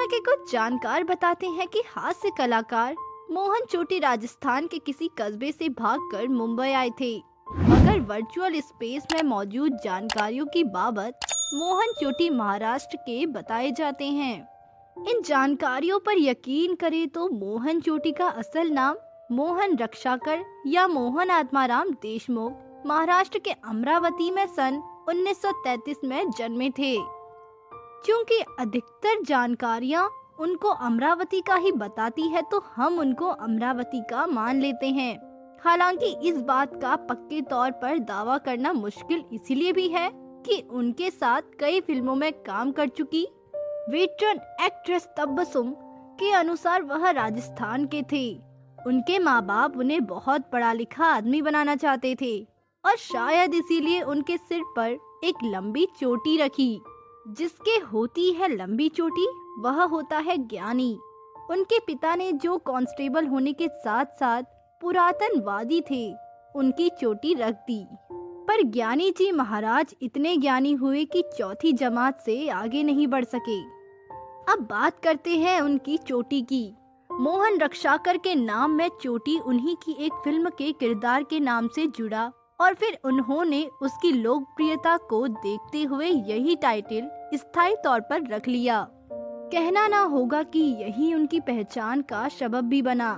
Film के कुछ जानकार बताते हैं कि हास्य कलाकार मोहन चोटी राजस्थान के किसी कस्बे से भागकर मुंबई आए थे, मगर वर्चुअल स्पेस में मौजूद जानकारियों की बाबत मोहन चोटी महाराष्ट्र के बताए जाते हैं। इन जानकारियों पर यकीन करें तो मोहन चोटी का असल नाम मोहन रक्षाकर या मोहन आत्माराम देशमुख महाराष्ट्र के अमरावती में सन 1933 में जन्मे थे। क्योंकि अधिकतर जानकारियां उनको अमरावती का ही बताती है तो हम उनको अमरावती का मान लेते हैं। हालांकि इस बात का पक्के तौर पर दावा करना मुश्किल इसीलिए भी है कि उनके साथ कई फिल्मों में काम कर चुकी वेटरन एक्ट्रेस तबस्सुम के अनुसार वह राजस्थान के थे। उनके माँ बाप उन्हें बहुत पढ़ा लिखा आदमी बनाना चाहते थे और शायद इसीलिए उनके सिर पर एक लंबी चोटी रखी। जिसके होती है लंबी चोटी वह होता है ज्ञानी। उनके पिता ने जो कांस्टेबल होने के साथ साथ पुरातनवादी थे, उनकी चोटी रख दी। पर ज्ञानी जी महाराज इतने ज्ञानी हुए कि चौथी जमात से आगे नहीं बढ़ सके। अब बात करते हैं उनकी चोटी की। मोहन रक्षाकर के नाम में चोटी उन्हीं की एक फिल्म के किरदार के नाम से जुड़ा और फिर उन्होंने उसकी लोकप्रियता को देखते हुए यही टाइटल स्थायी तौर पर रख लिया। कहना ना होगा कि यही उनकी पहचान का सबब भी बना।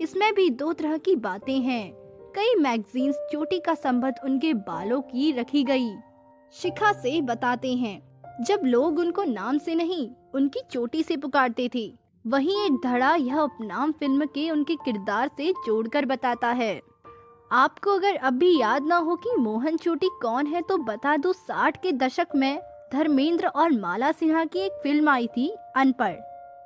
इसमें भी दो तरह की बातें हैं। कई मैगजीन्स चोटी का संबंध उनके बालों की रखी गई। शिखा से बताते हैं, जब लोग उनको नाम से नहीं उनकी चोटी से पुकारते थे, वहीं एक धड़ा यह उपनाम फिल्म के उनके किरदार से जोड़कर बताता है। आपको अगर अब भी याद ना हो कि मोहन चोटी कौन है तो बता दूं, 60 के दशक में धर्मेंद्र और माला सिन्हा की एक फिल्म आई थी अनपढ़।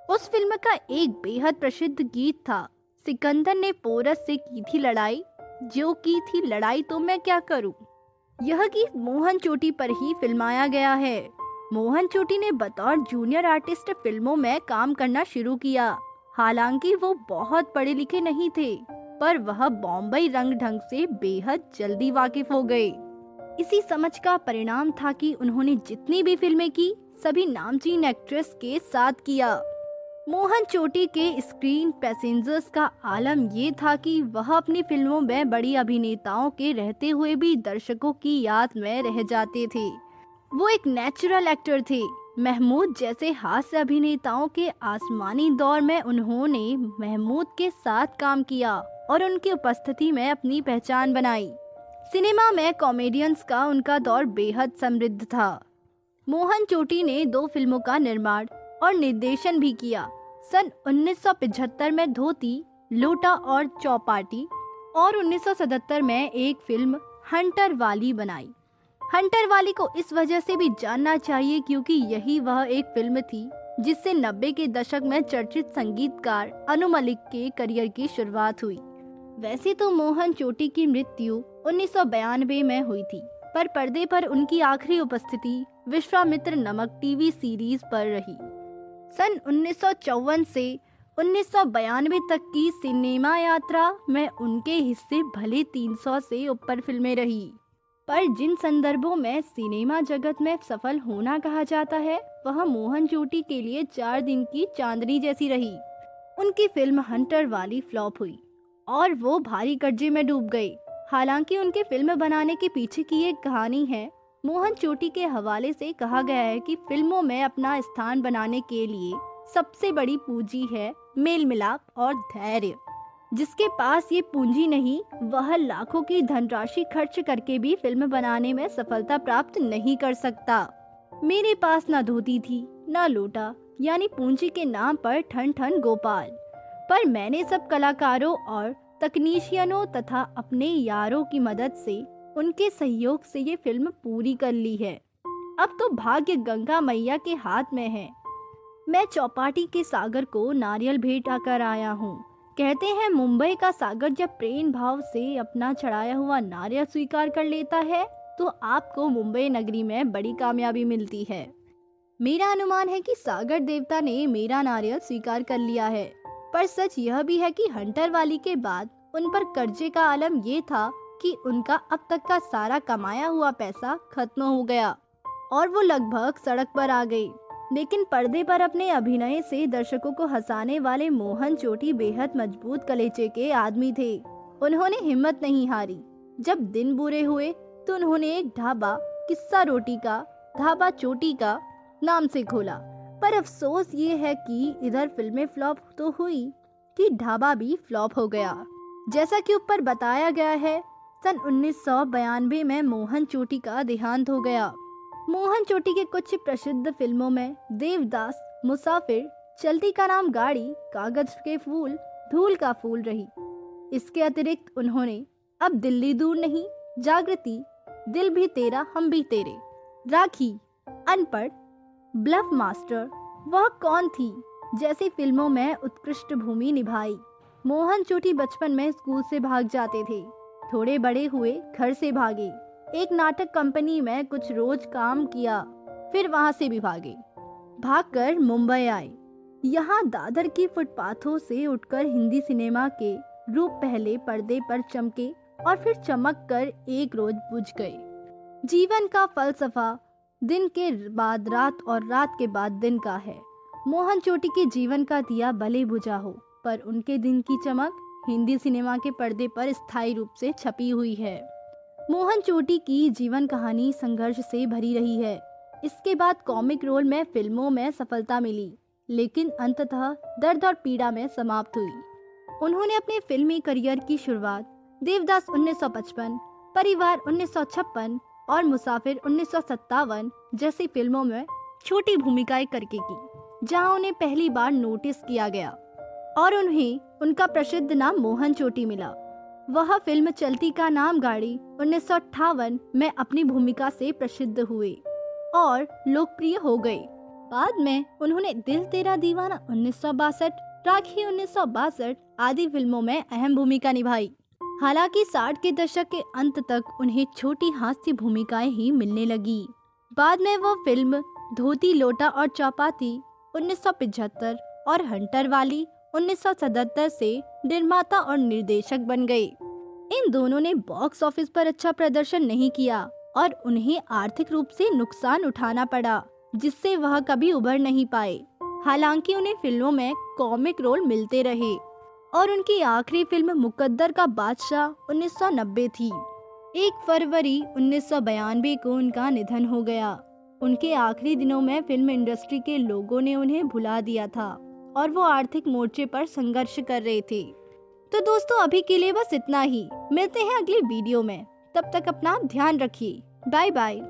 उस फिल्म का एक बेहद प्रसिद्ध गीत था, सिकंदर ने पोरस से की थी लड़ाई, जो की थी लड़ाई तो मैं क्या करूं। यह गीत मोहन चोटी पर ही फिल्माया गया है। मोहन चोटी ने बतौर जूनियर आर्टिस्ट फिल्मों में काम करना शुरू किया। हालांकि वो बहुत पढ़े लिखे नहीं थे, पर वह बॉम्बई रंग ढंग से बेहद जल्दी वाकिफ हो गए। इसी समझ का परिणाम था कि उन्होंने जितनी भी फिल्में की सभी नामचीन एक्ट्रेस के साथ किया। मोहन चोटी के स्क्रीन पैसेंजर्स का आलम ये था कि वह अपनी फिल्मों में बड़ी अभिनेताओं के रहते हुए भी दर्शकों की याद में रह जाते थे। वो एक नेचुरल एक्टर थे। महमूद जैसे हास्य अभिनेताओं के आसमानी दौर में उन्होंने महमूद के साथ काम किया और उनकी उपस्थिति में अपनी पहचान बनाई। सिनेमा में कॉमेडियंस का उनका दौर बेहद समृद्ध था। मोहन चोटी ने 2 फिल्मों का निर्माण और निर्देशन भी किया। सन 1975 में धोती, लोटा और चौपाटी और 1977 में एक फिल्म हंटर वाली बनाई। हंटर वाली को इस वजह से भी जानना चाहिए क्योंकि यही वह एक फिल्म थी जिससे 90 के दशक में चर्चित संगीतकार अनु मलिक के करियर की शुरुआत हुई। वैसे तो मोहन चोटी की मृत्यु 1992 में हुई थी, पर पर्दे पर उनकी आखिरी उपस्थिति विश्वामित्र नमक टीवी सीरीज पर रही। सन 1954 से 1992 तक की सिनेमा यात्रा में उनके हिस्से भले 300 से ऊपर फिल्में रही, पर जिन संदर्भों में सिनेमा जगत में सफल होना कहा जाता है वह मोहन चोटी के लिए 4 दिन की चांदनी जैसी रही। उनकी फिल्म हंटर वाली फ्लॉप हुई और वो भारी कर्जे में डूब गए। हालांकि उनके फिल्म बनाने के पीछे की एक कहानी है। मोहन चोटी के हवाले से कहा गया है कि फिल्मों में अपना स्थान बनाने के लिए सबसे बड़ी पूंजी है मेल मिलाप और धैर्य। जिसके पास ये पूंजी नहीं वह लाखों की धनराशि खर्च करके भी फिल्म बनाने में सफलता प्राप्त नहीं कर सकता। मेरे पास ना धोती थी ना लोटा, यानी पूंजी के नाम पर ठन ठन गोपाल। पर मैंने सब कलाकारों और तकनीशियनों तथा अपने यारों की मदद से उनके सहयोग से ये फिल्म पूरी कर ली है। अब तो भाग्य गंगा मैया के हाथ में है। मैं चौपाटी के सागर को नारियल भेंट आकर आया हूँ। कहते हैं मुंबई का सागर जब प्रेम भाव से अपना चढ़ाया हुआ नारियल स्वीकार कर लेता है तो आपको मुंबई नगरी में बड़ी कामयाबी मिलती है। मेरा अनुमान है कि सागर देवता ने मेरा नारियल स्वीकार कर लिया है। पर सच यह भी है कि हंटर वाली के बाद उन पर कर्जे का आलम ये था कि उनका अब तक का सारा कमाया हुआ पैसा खत्म हो गया और वो लगभग सड़क पर आ गए। लेकिन पर्दे पर अपने अभिनय से दर्शकों को हंसाने वाले मोहन चोटी बेहद मजबूत कलेचे के आदमी थे। उन्होंने हिम्मत नहीं हारी। जब दिन बुरे हुए तो उन्होंने एक ढाबा किस्सा रोटी का ढाबा चोटी का नाम से खोला। पर अफसोस ये है कि इधर फिल्में फ्लॉप तो हुई कि ढाबा भी फ्लॉप हो गया। जैसा कि ऊपर बताया गया है, सन 1992 में मोहन चोटी का देहांत हो गया। मोहन चोटी के कुछ प्रसिद्ध फिल्मों में देवदास, मुसाफिर, चलती का नाम गाड़ी, कागज के फूल, धूल का फूल रही। इसके अतिरिक्त उन्होंने अब दिल्ली दूर नहीं, जागृति, दिल भी तेरा हम भी तेरे, राखी, अनपढ़, ब्लफ मास्टर, वह कौन थी जैसी फिल्मों में उत्कृष्ट भूमि निभाई। मोहन चोटी बचपन में स्कूल से भाग जाते थे। थोड़े बड़े हुए घर से भागे, एक नाटक कंपनी में कुछ रोज काम किया, फिर वहां से भी भागे। भागकर मुंबई आए। यहाँ दादर की फुटपाथों से उठकर हिंदी सिनेमा के रूप पहले पर्दे पर चमके और फिर चमक कर एक रोज बुझ गए। जीवन का फलसफा दिन के बाद रात और रात के बाद दिन का है। मोहन चोटी के जीवन का दिया भले बुझा हो, पर उनके दिन की चमक हिंदी सिनेमा के पर्दे पर स्थायी रूप से छपी हुई है। मोहन चोटी की जीवन कहानी संघर्ष से भरी रही है। इसके बाद कॉमिक रोल में फिल्मों में सफलता मिली, लेकिन अंततः दर्द और पीड़ा में समाप्त हुई। उन्होंने अपने फिल्मी करियर की शुरुआत देवदास 1955, परिवार 1956 और मुसाफिर 1957 जैसी फिल्मों में छोटी भूमिकाएं करके की, जहां उन्हें पहली बार नोटिस किया गया और उन्हें उनका प्रसिद्ध नाम मोहन चोटी मिला। वह फिल्म चलती का नाम गाड़ी 1958 में अपनी भूमिका से प्रसिद्ध हुए और लोकप्रिय हो गए। बाद में उन्होंने दिल तेरा दीवाना 1962, राखी 1962 आदि फिल्मों में अहम भूमिका निभाई। हालांकि 60 के दशक के अंत तक उन्हें छोटी हास्य भूमिकाएं ही मिलने लगी। बाद में वो फिल्म धोती लोटा और चौपाती 1975 और हंटर वाली 1977 से निर्माता और निर्देशक बन गए। इन दोनों ने बॉक्स ऑफिस पर अच्छा प्रदर्शन नहीं किया और उन्हें आर्थिक रूप से नुकसान उठाना पड़ा, जिससे वह कभी उभर नहीं पाए। हालांकि उन्हें फिल्मों में कॉमिक रोल मिलते रहे और उनकी आखिरी फिल्म मुकद्दर का बादशाह 1990 थी। 1 फरवरी 1992 को उनका निधन हो गया। उनके आखिरी दिनों में फिल्म इंडस्ट्री के लोगों ने उन्हें भुला दिया था और वो आर्थिक मोर्चे पर संघर्ष कर रहे थे। तो दोस्तों, अभी के लिए बस इतना ही। मिलते हैं अगली वीडियो में। तब तक अपना ध्यान रखिए। Bye bye.